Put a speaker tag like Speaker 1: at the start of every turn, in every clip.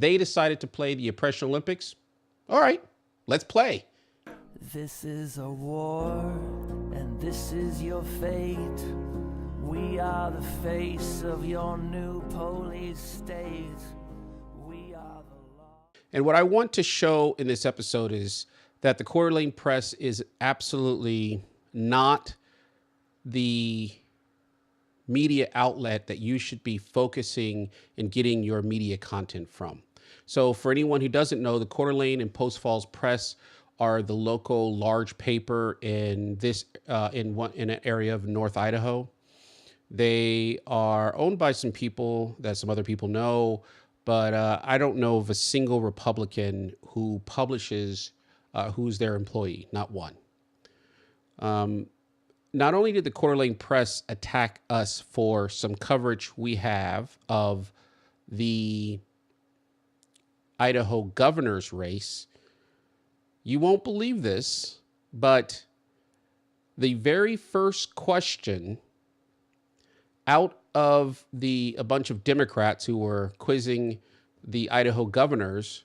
Speaker 1: They decided to play the Oppression Olympics. All right, let's play.
Speaker 2: This is a war, and this is your fate. We are the face of your new police state. We are the law.
Speaker 1: And what I want to show in this episode is that the Coeur d'Alene Press is absolutely not the media outlet that you should be focusing and getting your media content from. So for anyone who doesn't know, the Coeur d'Alene and Post Falls Press are the local large paper in this in an area of North Idaho. They are owned by some people that some other people know, but I don't know of a single Republican who publishes who's their employee, not one. Not only did the Coeur d'Alene Press attack us for some coverage we have of the Idaho governor's race, you won't believe this, but the very first question out of a bunch of Democrats who were quizzing the Idaho governors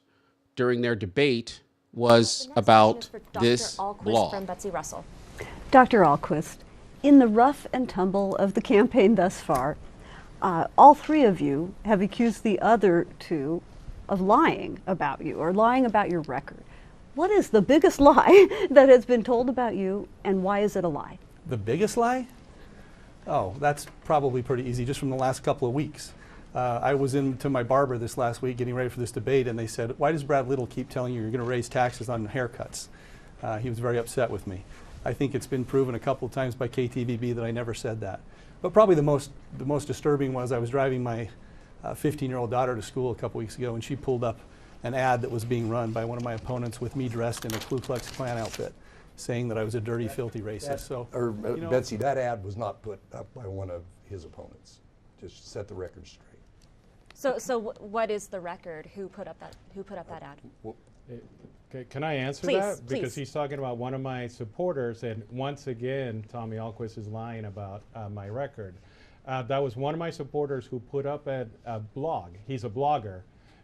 Speaker 1: during their debate was about this blog.
Speaker 3: From Betsy Russell.
Speaker 4: Dr. Ahlquist, in the rough and tumble of the campaign thus far, all three of you have accused the other two of lying about you or lying about your record. What is the biggest lie that has been told about you, and why is it a lie?
Speaker 5: The biggest lie? Oh, that's probably pretty easy, just from the last couple of weeks. I was into my barber this last week getting ready for this debate, and they said, why does Brad Little keep telling you you're going to raise taxes on haircuts? He was very upset with me. I think it's been proven a couple of times by KTVB that I never said that. But probably the most disturbing was I was driving my 15-year-old daughter to school a couple weeks ago, and she pulled up an ad that was being run by one of my opponents with me dressed in a Ku Klux Klan outfit, saying that I was a dirty, filthy racist.
Speaker 6: Betsy, that ad was not put up by one of his opponents. Just set the record straight.
Speaker 3: So what is the record? Who put up that ad?
Speaker 7: Can I answer that? Because he's talking about one of my supporters, and once again, Tommy Ahlquist is lying about my record. That was one of my supporters who put up a blog. He's a blogger,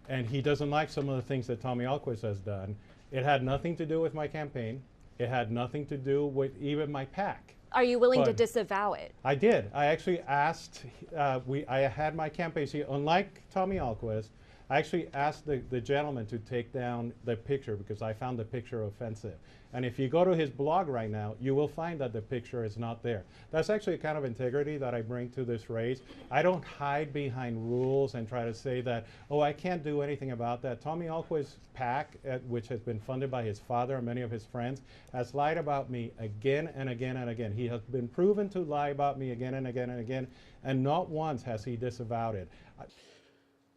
Speaker 7: and he doesn't like some of the things that Tommy Ahlquist has done. It had nothing to do with my campaign. It had nothing to do with even my PAC.
Speaker 3: Are you willing to disavow it?
Speaker 7: I did. I actually asked, I had my campaign. See, unlike Tommy Ahlquist, I actually asked the gentleman to take down the picture because I found the picture offensive. And if you go to his blog right now, you will find that the picture is not there. That's actually a kind of integrity that I bring to this race. I don't hide behind rules and try to say that, oh, I can't do anything about that. Tommy Ahlquist's PAC, which has been funded by his father and many of his friends, has lied about me again and again and again. He has been proven to lie about me again and again and again, and not once has he disavowed it.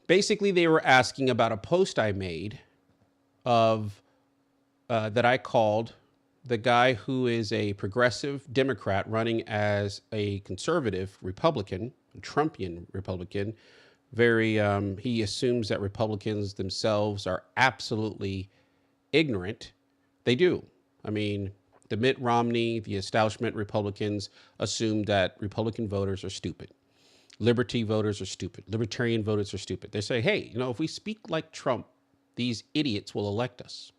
Speaker 1: Basically, they were asking about a post I made of that I called the guy who is a progressive Democrat running as a conservative Republican, Trumpian Republican. He assumes that Republicans themselves are absolutely ignorant. They do. I mean, the Mitt Romney, the establishment Republicans assume that Republican voters are stupid. Liberty voters are stupid. Libertarian voters are stupid. They say, hey, if we speak like Trump, these idiots will elect us.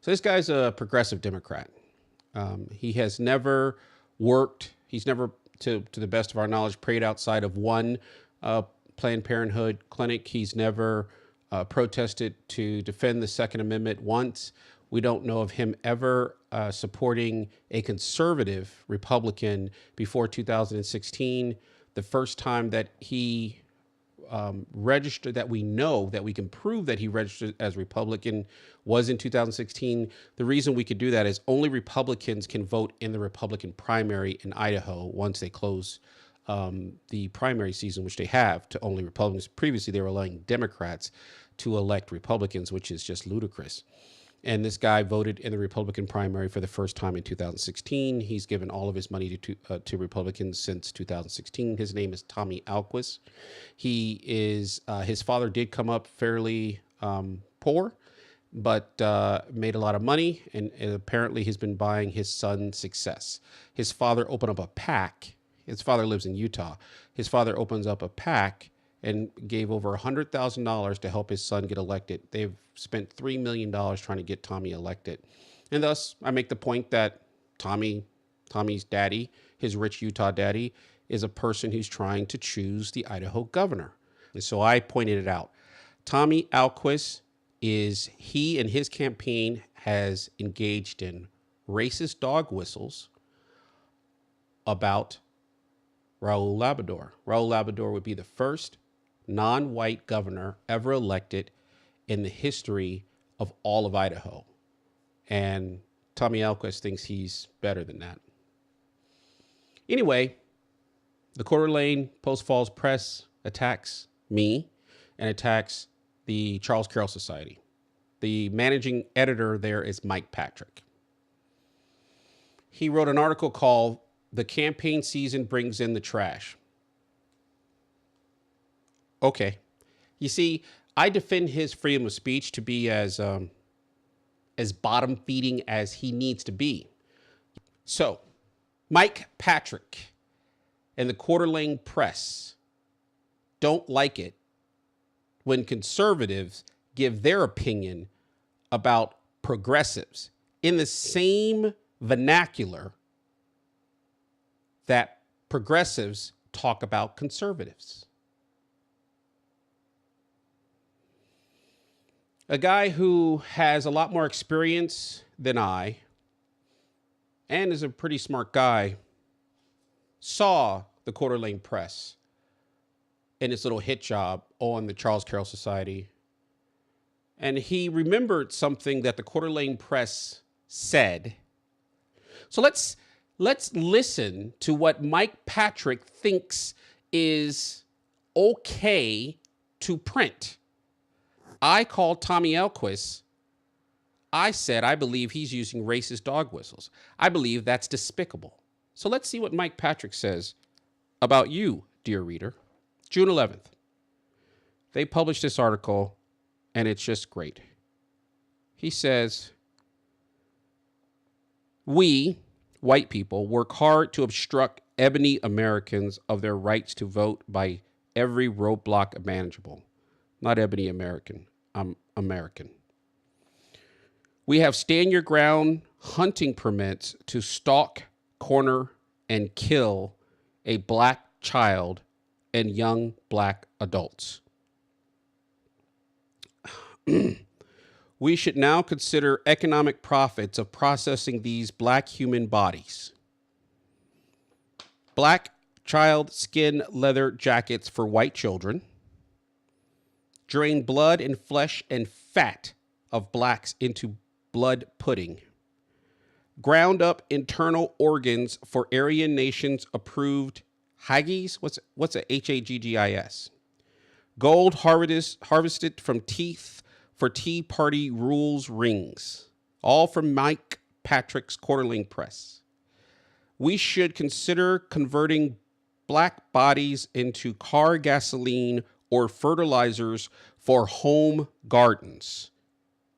Speaker 1: So this guy's a progressive Democrat. He has never worked. He's never, to the best of our knowledge, prayed outside of one Planned Parenthood clinic. He's never protested to defend the Second Amendment once. We don't know of him ever supporting a conservative Republican before 2016. The first time that he registered, that we know, that we can prove that he registered as Republican, was in 2016. The reason we could do that is only Republicans can vote in the Republican primary in Idaho once they close the primary season, which they have, to only Republicans. Previously, they were allowing Democrats to elect Republicans, which is just ludicrous. And this guy voted in the Republican primary for the first time in 2016. He's given all of his money to Republicans since 2016. His name is Tommy Ahlquist. He is, his father did come up fairly poor, but made a lot of money, and apparently he's been buying his son's success. His father opened up a PAC. His father lives in Utah. His father opens up a PAC and gave over $100,000 to help his son get elected. They've spent $3 million trying to get Tommy elected. And thus, I make the point that Tommy's daddy, his rich Utah daddy, is a person who's trying to choose the Idaho governor. And so I pointed it out. Tommy Ahlquist he and his campaign has engaged in racist dog whistles about Raul Labrador. Raul Labrador would be the first non-white governor ever elected in the history of all of Idaho. And Tommy Ahlquist thinks he's better than that. Anyway, the Coeur d'Alene Post Falls Press attacks me and attacks the Charles Carroll Society. The managing editor there is Mike Patrick. He wrote an article called "The Campaign Season Brings in the Trash." Okay. You see, I defend his freedom of speech to be as bottom feeding as he needs to be. So, Mike Patrick and the Coeur d'Alene Press don't like it when conservatives give their opinion about progressives in the same vernacular that progressives talk about conservatives. A guy who has a lot more experience than I and is a pretty smart guy saw the Coeur d'Alene Press in its little hit job on the Charles Carroll Society. And he remembered something that the Coeur d'Alene Press said. So let's listen to what Mike Patrick thinks is okay to print. I called Tommy Ahlquist. I said, I believe he's using racist dog whistles. I believe that's despicable. So let's see what Mike Patrick says about you, dear reader. June 11th. They published this article, and it's just great. He says, "We, white people, work hard to obstruct ebony Americans of their rights to vote by every roadblock manageable." Not ebony American, I'm American. "We have stand your ground hunting permits to stalk, corner, and kill a black child and young black adults. We should now consider economic profits of processing these black human bodies. Black child skin leather jackets for white children. Drain blood and flesh and fat of blacks into blood pudding. Ground up internal organs for Aryan nations approved haggis. What's a Haggis? Gold harvested from teeth for Tea Party rules rings. All from Mike Patrick's Coeur d'Alene Press. We should consider converting black bodies into car gasoline or fertilizers for home gardens.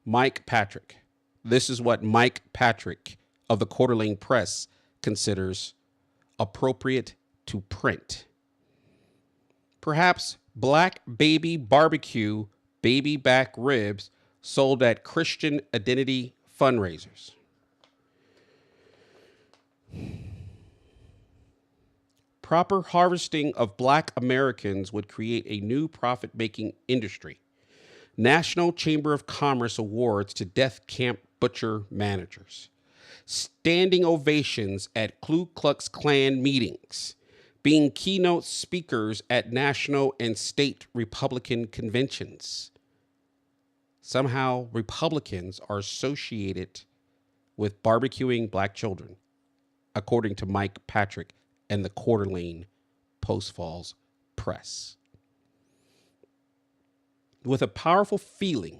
Speaker 1: Mike Patrick. This is what Mike Patrick of the Coeur d'Alene Press considers appropriate to print. Perhaps black baby barbecue baby back ribs sold at Christian identity fundraisers. Proper harvesting of black Americans would create a new profit-making industry. National Chamber of Commerce awards to death camp butcher managers. Standing ovations at Ku Klux Klan meetings. Being keynote speakers at national and state Republican conventions. Somehow Republicans are associated with barbecuing black children, according to Mike Patrick and the Coeur d'Alene Post Falls Press. With a powerful feeling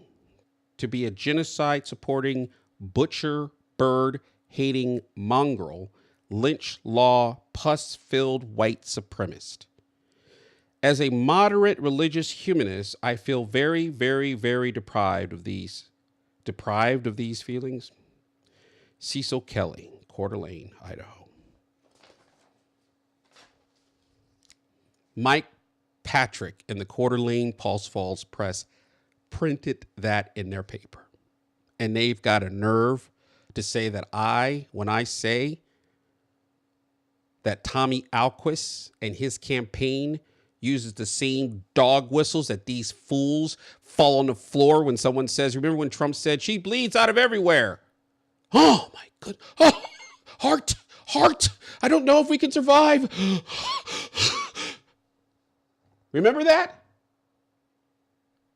Speaker 1: to be a genocide-supporting, butcher, bird-hating mongrel, lynch law, pus-filled white supremacist. As a moderate religious humanist, I feel very, very, very deprived of these feelings. Cecil Kelly, Coeur d'Alene, Idaho. Mike Patrick and the Coeur d'Alene Pulse Falls Press printed that in their paper. And they've got a nerve to say that when I say that Tommy Ahlquist and his campaign uses the same dog whistles that these fools fall on the floor when someone says, remember when Trump said, she bleeds out of everywhere. Oh my God. Oh, heart. I don't know if we can survive. Remember that?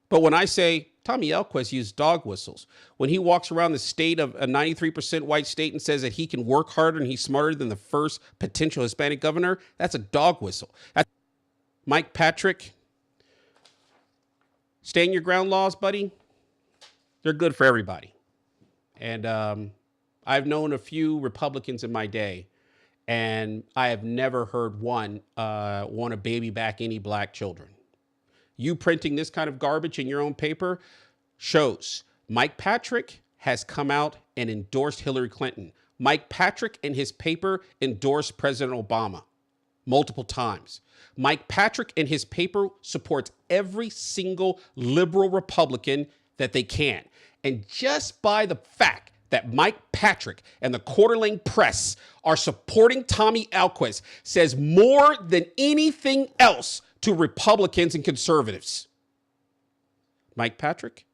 Speaker 1: But when I say Tommy Ahlquist used dog whistles, when he walks around the state of a 93% white state and says that he can work harder and he's smarter than the first potential Hispanic governor, that's a dog whistle. Mike Patrick, stand your ground laws, buddy. They're good for everybody. And I've known a few Republicans in my day, and I have never heard one want to baby back any black children. You printing this kind of garbage in your own paper shows Mike Patrick has come out and endorsed Hillary Clinton. Mike Patrick in his paper endorsed President Obama multiple times. Mike Patrick in his paper supports every single liberal Republican that they can. And just by the fact that Mike Patrick and the Coeur d'Alene Press are supporting Tommy Ahlquist says more than anything else to Republicans and conservatives. Mike Patrick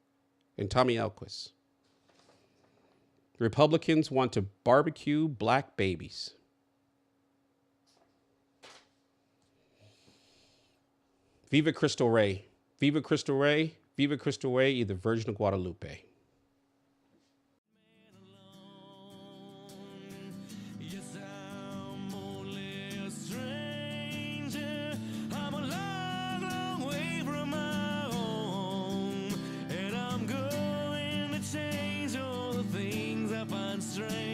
Speaker 1: and Tommy Ahlquist. Republicans want to barbecue black babies. Viva Cristo Rey. Viva Cristo Rey. Viva Cristo Rey y the Virgin of Guadalupe.
Speaker 2: Strange